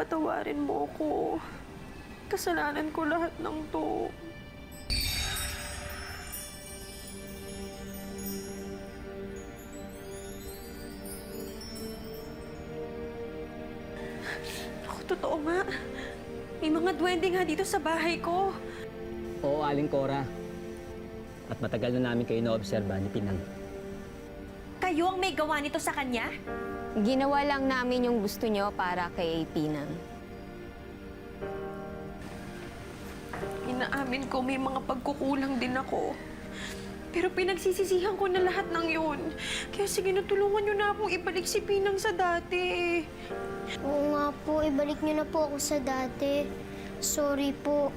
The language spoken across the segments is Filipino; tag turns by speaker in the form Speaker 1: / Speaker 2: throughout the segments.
Speaker 1: patawarin mo ako. Kasalanan ko lahat ng to. Ako, totoo nga. May mga duwende nga dito sa bahay ko.
Speaker 2: Oo, Aling Cora. At matagal na namin kayo na-obserba ni Pinang.
Speaker 1: Kayo ang may gawa nito sa kanya?
Speaker 3: Ginawa lang namin yung gusto nyo para kay Pinang.
Speaker 1: Inaamin ko may mga pagkukulang din ako. Pero pinagsisisihan ko na lahat ng yun. Kaya sige, natulungan nyo na akong ibalik si Pinang sa dati.
Speaker 4: Oo nga po, ibalik niyo na po ako sa dati. Sorry po.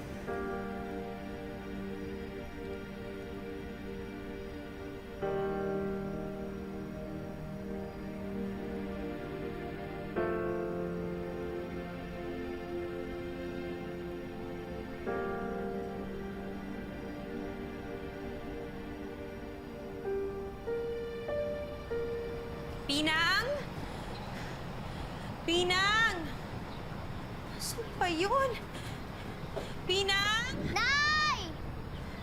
Speaker 1: Pinang? Pinang! Saan pa yun? Pinang?
Speaker 4: Nay!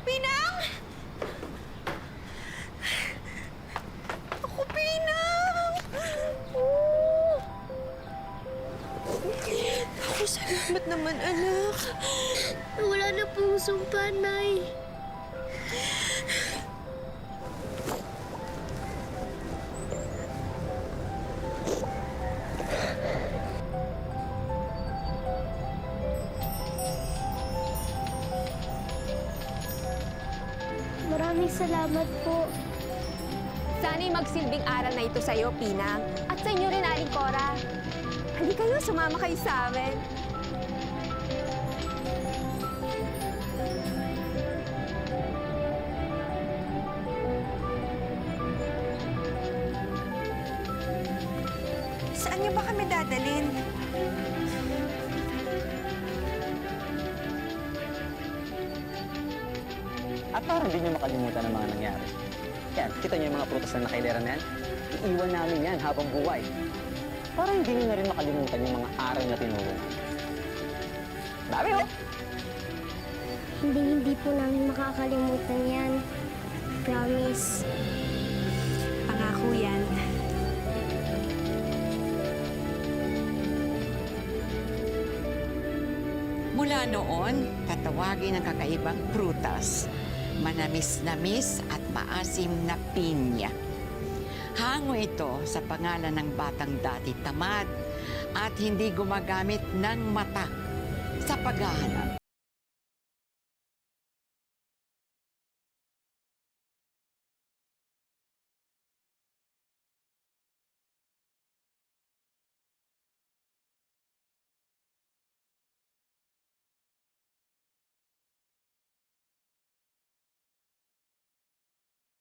Speaker 1: Pinang! Ako, Pinang! Ako, salamat naman, anak.
Speaker 4: Wala na pong sumpa, Nay. Maraming salamat po.
Speaker 3: Sana'y magsilbing aral na ito sa'yo, Pinang. At sa inyo rin, Aling Cora. Halika kayo, sumama kayo sa amin.
Speaker 1: Saan niyo ba kami dadalhin?
Speaker 2: At para hindi nyo makalimutan ang mga nangyari. Yan, kita nyo yung mga prutas na nakailera na yan? Iiwan namin yan habang buhay. Para hindi nyo na rin makalimutan yung mga aral na tinuro namin. Dami, oh!
Speaker 4: Hindi po namin makakalimutan yan. Promise.
Speaker 1: Pangako yan.
Speaker 5: Mula noon, tatawagin ang kakaibang prutas. Manamis-namis at maasim na pinya. Hango ito sa pangalan ng batang dati tamad at hindi gumagamit ng mata sa paghahanap.